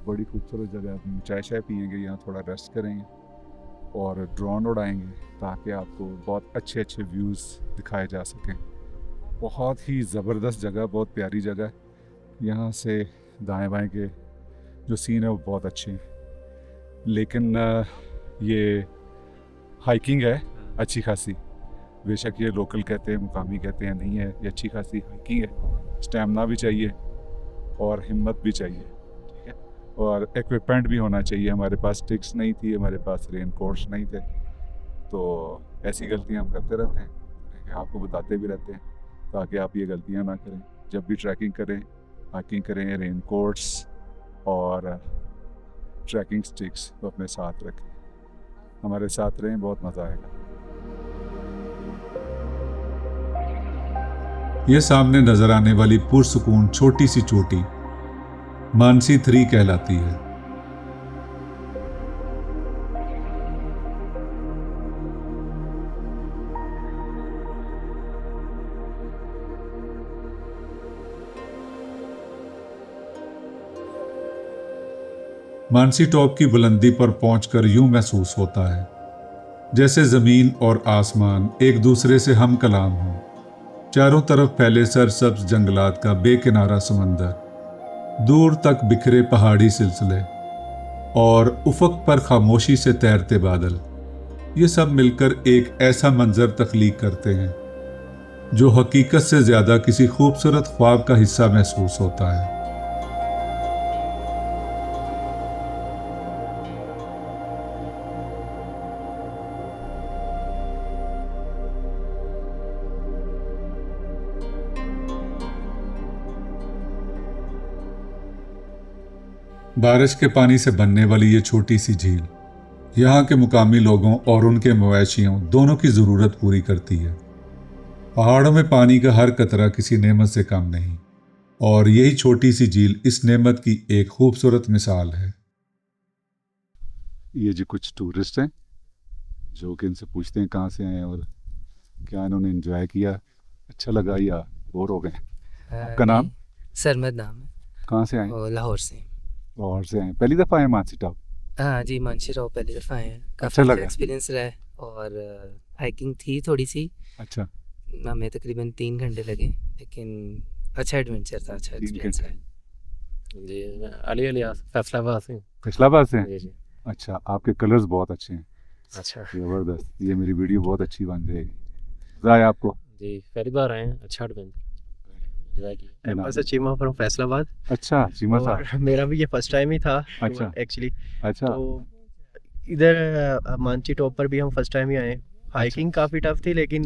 B: बड़ी खूबसूरत जगह है। हम चाय शाय पियेंगे, यहाँ थोड़ा रेस्ट करेंगे और ड्रोन उड़ाएंगे ताकि आपको बहुत अच्छे अच्छे व्यूज़ दिखाए जा सकें। बहुत ही ज़बरदस्त जगह, बहुत प्यारी जगह है। यहाँ से दाएं बाएं के जो सीन है वो बहुत अच्छे हैं, लेकिन ये हाइकिंग है अच्छी खासी। बेशक ये लोकल कहते हैं, मुकामी कहते हैं, नहीं है, ये अच्छी खासी हाइकिंग है। स्टैमिना भी चाहिए और हिम्मत भी चाहिए, ठीक है, और इक्विपमेंट भी होना चाहिए। हमारे पास स्टिक्स नहीं थी, हमारे पास रेन कोट्स नहीं थे, तो ऐसी गलतियां हम करते रहते हैं, आपको बताते भी रहते हैं ताकि आप ये गलतियां ना करें। जब भी ट्रैकिंग करें, हाइकिंग करें, रेन कोट्स और ट्रैकिंग स्टिक्स तो अपने साथ रखें। हमारे साथ रहें, बहुत मज़ा आएगा।
A: ये सामने नजर आने वाली पुरसुकून छोटी सी चोटी मानसी 3 कहलाती है। मानसी टॉप की बुलंदी पर पहुंचकर यूं महसूस होता है जैसे जमीन और आसमान एक दूसरे से हम कलाम हों। चारों तरफ फैले सरसब्ज जंगलात का बेकिनारा समंदर, दूर तक बिखरे पहाड़ी सिलसिले और उफक पर खामोशी से तैरते बादल, ये सब मिलकर एक ऐसा मंजर तख्लीक करते हैं जो हकीकत से ज़्यादा किसी खूबसूरत ख्वाब का हिस्सा महसूस होता है। बारिश के पानी से बनने वाली ये छोटी सी झील यहाँ के मुकामी लोगों और उनके मवेशियों दोनों की ज़रूरत पूरी करती है। पहाड़ों में पानी का हर कतरा किसी नेमत से कम नहीं, और यही छोटी सी झील इस नेमत की एक खूबसूरत मिसाल है।
B: ये जी कुछ टूरिस्ट हैं जो कि इनसे पूछते हैं कहाँ से आए हैं और क्या इन्होंने एंजॉय किया, अच्छा लगा या बोर हो गए। आपका नाम?
M: सरमद नाम है।
B: कहाँ से आए?
M: लाहौर से।
B: लाहौर से आए, पहली दफ़ा आए मानसी टॉप?
M: हाँ जी, मानसी टॉप पहली दफ़ा आए हैं।
B: अच्छा
M: काफ़ी
B: लगा?
M: एक्सपीरियंस रहा है, और हाइकिंग थी थोड़ी सी।
B: अच्छा,
M: हमें तकरीबन 3 घंटे लगे, लेकिन अच्छा एडवेंचर था, अच्छा एक्सपीरियंस है।
N: जी, अली फैसलाबाद से।
B: फैसलाबाद से?
N: जी जी।
B: अच्छा, आपके कलर्स बहुत अच्छे हैं।
N: अच्छा।
B: जबरदस्त, ये मेरी वीडियो बहुत अच्छी बन जाएगी। मजा आया आपको?
N: जी पहली बार आए हैं, अच्छा एडवेंचर एंजॉय किया।
B: नाम?
N: बस चीमा फ्रॉम फैसलाबाद।
B: अच्छा, चीमा साहब।
N: और मेरा भी ये फर्स्ट टाइम ही था
B: अच्छा।
N: एक्चुअली।
B: अच्छा।
N: तो इधर मानची टॉप पर भी हम फर्स्ट टाइम ही आए। हाइकिंग काफ़ी टफ थी लेकिन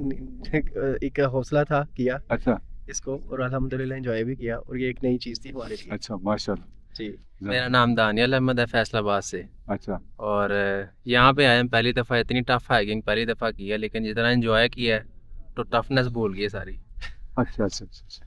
N: एक हौसला था, किया
B: अच्छा
N: इसको और अल्हम्दुलिल्लाह एंजॉय भी किया और ये एक नई चीज़ थी हमारे लिए।
B: अच्छा, माशाल्लाह
N: जी। मेरा नाम दानियल अहमद है, फैसलाबाद से।
B: अच्छा।
N: और यहाँ पे आए हम पहली दफ़ा, इतनी टफ हाइकिंग पहली दफ़ा की है लेकिन जितना एंजॉय किया है तो टफनेस भूल गई सारी।
B: अच्छा अच्छा अच्छा।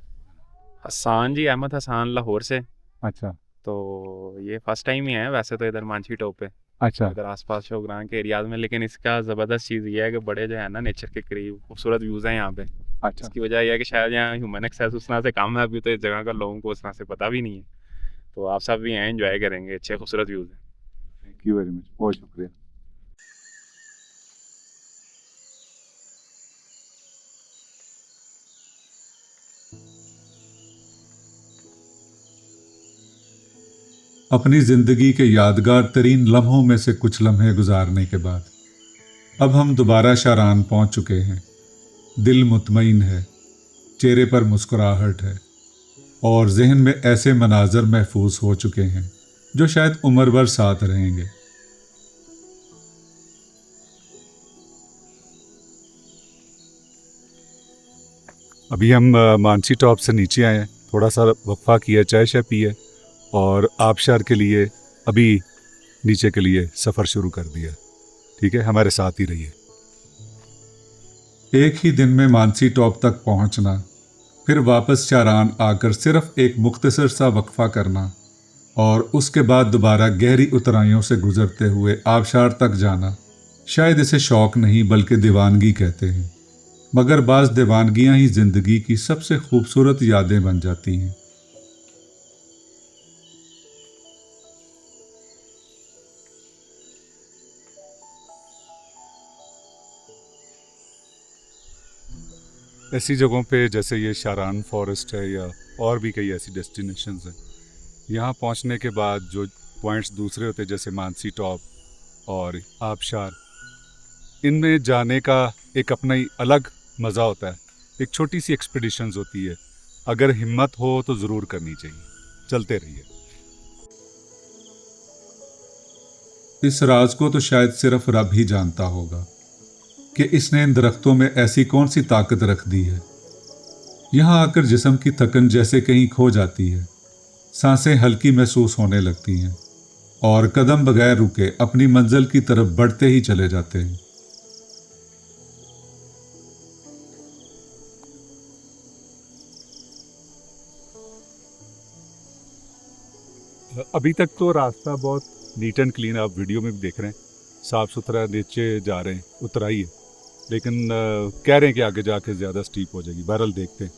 O: हसान जी, अहमद हसान, लाहौर से।
B: अच्छा।
O: तो ये फर्स्ट टाइम ही है वैसे तो इधर मानसी टॉप पे।
B: अच्छा।
O: इधर आसपास शोगरान के एरियाज में, लेकिन इसका ज़बरदस्त चीज़ ये है कि बड़े जो है ना नेचर के करीब खूबसूरत व्यूज़ हैं यहाँ पे।
B: अच्छा।
O: इसकी वजह यह है कि शायद यहाँ ह्यूमन एक्सेस उस तरह से कम है अभी, तो इस जगह का लोगों को उस तरह से पता भी नहीं है। तो आप सब भी हैं, एंजॉय करेंगे, अच्छे खूबसूरत व्यूज़ हैं।
B: थैंक यू वेरी मच, बहुत शुक्रिया।
A: अपनी जिंदगी के यादगार तरीन लम्हों में से कुछ लम्हे गुजारने के बाद अब हम दोबारा शारान पहुंच चुके हैं। दिल मुतमईन है, चेहरे पर मुस्कुराहट है और जहन में ऐसे मनाजर महफूज हो चुके हैं जो शायद उम्र भर साथ रहेंगे।
B: अभी हम मानसी टॉप से नीचे आए हैं, थोड़ा सा वक्फा किया, चाय शाय पिए और आबशार के लिए अभी नीचे के लिए सफ़र शुरू कर दिया। ठीक है, हमारे साथ ही रहिए।
A: एक ही दिन में मानसी टॉप तक पहुंचना, फिर वापस शारान आकर सिर्फ एक मुख्तसर सा वक्फा करना और उसके बाद दोबारा गहरी उतराइयों से गुजरते हुए आबशार तक जाना, शायद इसे शौक नहीं बल्कि दीवानगी कहते हैं। मगर बाज़ दीवानगियां ही ज़िंदगी की सबसे खूबसूरत यादें बन जाती हैं।
B: ऐसी जगहों पे जैसे ये शारान फॉरेस्ट है या और भी कई ऐसी डेस्टिनेशंस हैं, यहाँ पहुँचने के बाद जो पॉइंट्स दूसरे होते हैं जैसे मानसी टॉप और आबशार, इनमें जाने का एक अपना ही अलग मज़ा होता है। एक छोटी सी एक्सपीडिशंस होती है, अगर हिम्मत हो तो ज़रूर करनी चाहिए। चलते रहिए।
A: इस राज को तो शायद सिर्फ रब ही जानता होगा कि इसने इन दरख्तों में ऐसी कौन सी ताकत रख दी है। यहाँ आकर जिस्म की थकन जैसे कहीं खो जाती है, सांसें हल्की महसूस होने लगती हैं और कदम बगैर रुके अपनी मंजिल की तरफ बढ़ते ही चले जाते हैं।
B: अभी तक तो रास्ता बहुत नीट एंड क्लीन, आप वीडियो में भी देख रहे हैं, साफ़ सुथरा, नीचे जा रहे हैं, उतराई है, लेकिन कह रहे हैं कि आगे जाके ज़्यादा स्टीप हो जाएगी। बहरहाल देखते हैं।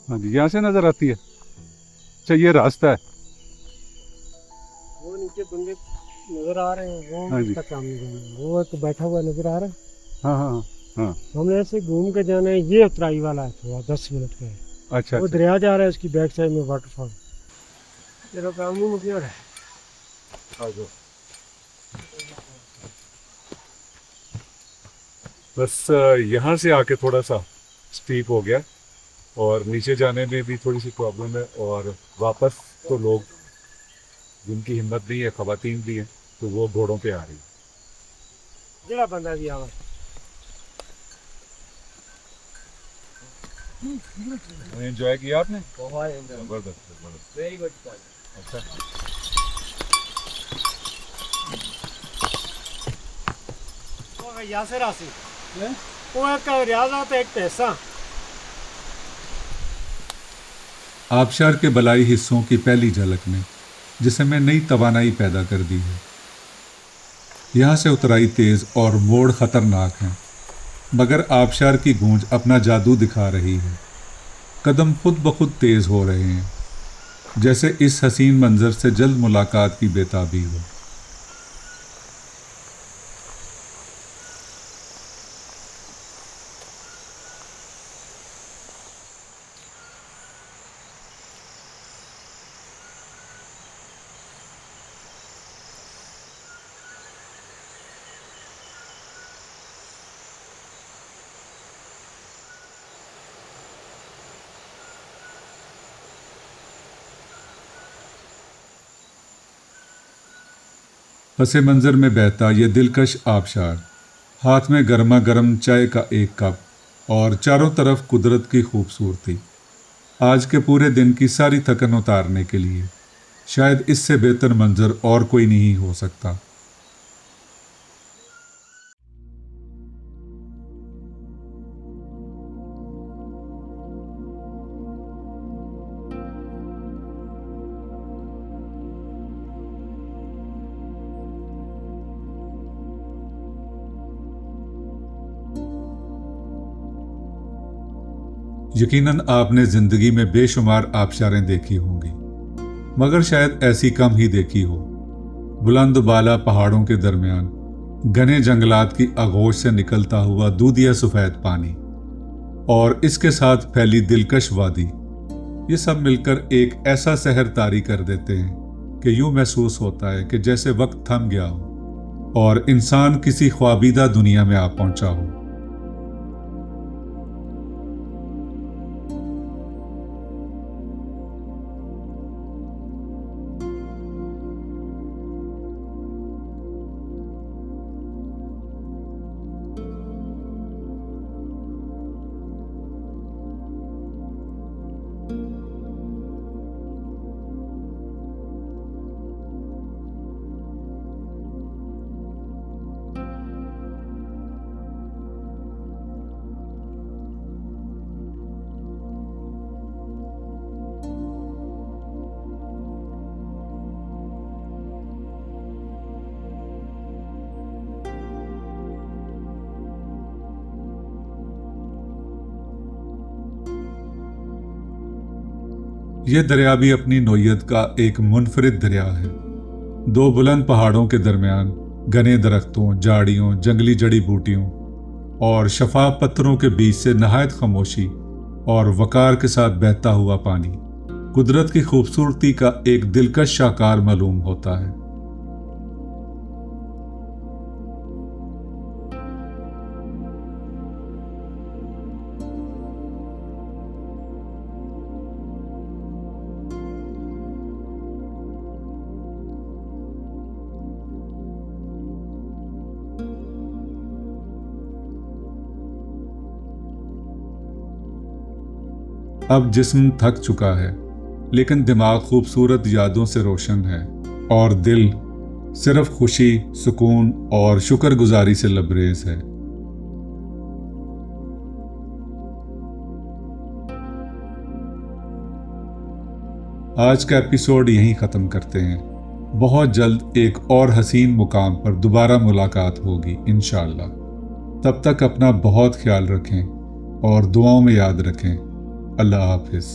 B: हाँ जी, यहाँ से नज़र आती है। अच्छा, ये रास्ता है।
J: वो नीचे बंदे नजर आ रहे हैं, वो
B: हाँ जी।
J: उसका काम नहीं करना, वो तो बैठा हुआ नजर आ रहा है।
B: हाँ हाँ हाँ।
J: हमने ऐसे घूम के जाना है, ये उतराई वाला है, थोड़ा 10 मिनट का है।
B: अच्छा,
J: वो
B: अच्छा।
J: दरिया जा रहा है, उसकी बैक साइड में वाटरफॉल। तेरा काम नहीं मुझे है।
B: बस यहाँ से आके थोड़ा सा स्टीप हो गया और नीचे जाने में भी थोड़ी सी प्रॉब्लम है, और वापस तो लोग जिनकी हिम्मत नहीं है, ख़वातीन भी हैं, तो वो घोड़ों पे आ रही है।
J: जरा बंदा भी आवा।
B: एंजॉय किया आपने? जबरदस्त।
J: Very good.
B: अच्छा,
J: यासिर आसिफ वो एक रियाजत एक पैसा।
A: आबशार के बलाई हिस्सों की पहली झलक ने जिसमें नई तवानाई पैदा कर दी है। यहाँ से उतराई तेज और मोड़ खतरनाक हैं, मगर आबशार की गूंज अपना जादू दिखा रही है। कदम खुद ब खुद तेज हो रहे हैं, जैसे इस हसीन मंजर से जल्द मुलाकात की बेताबी हो। पसे मंजर में बहता ये दिलकश आबशार, हाथ में गर्मा गर्म चाय का एक कप और चारों तरफ कुदरत की खूबसूरती, आज के पूरे दिन की सारी थकन उतारने के लिए शायद इससे बेहतर मंजर और कोई नहीं हो सकता। यकीनन आपने जिंदगी में बेशुमार आबशारें देखी होंगी, मगर शायद ऐसी कम ही देखी हो। बुलंद बाला पहाड़ों के दरमियान घने जंगलात की आगोश से निकलता हुआ दूधिया सफ़ेद पानी और इसके साथ फैली दिलकश वादी, ये सब मिलकर एक ऐसा सहर तारी कर देते हैं कि यूं महसूस होता है कि जैसे वक्त थम गया हो और इंसान किसी ख्वाबीदा दुनिया में आ पहुंचा हो। यह दरिया भी अपनी नोयत का एक मुनफरिद दरिया है। दो बुलंद पहाड़ों के दरमियान घने दरख्तों, झाड़ियों, जंगली जड़ी बूटियों और शफाफ पत्थरों के बीच से नहायत खामोशी और वकार के साथ बहता हुआ पानी कुदरत की खूबसूरती का एक दिलकश शाकार मालूम होता है। अब जिस्म थक चुका है, लेकिन दिमाग खूबसूरत यादों से रोशन है और दिल सिर्फ खुशी, सुकून और शुक्रगुजारी से लबरेज है। आज का एपिसोड यहीं ख़त्म करते हैं। बहुत जल्द एक और हसीन मुकाम पर दोबारा मुलाकात होगी इंशाअल्लाह। तब तक अपना बहुत ख्याल रखें और दुआओं में याद रखें। अल्लाह हाफिज़।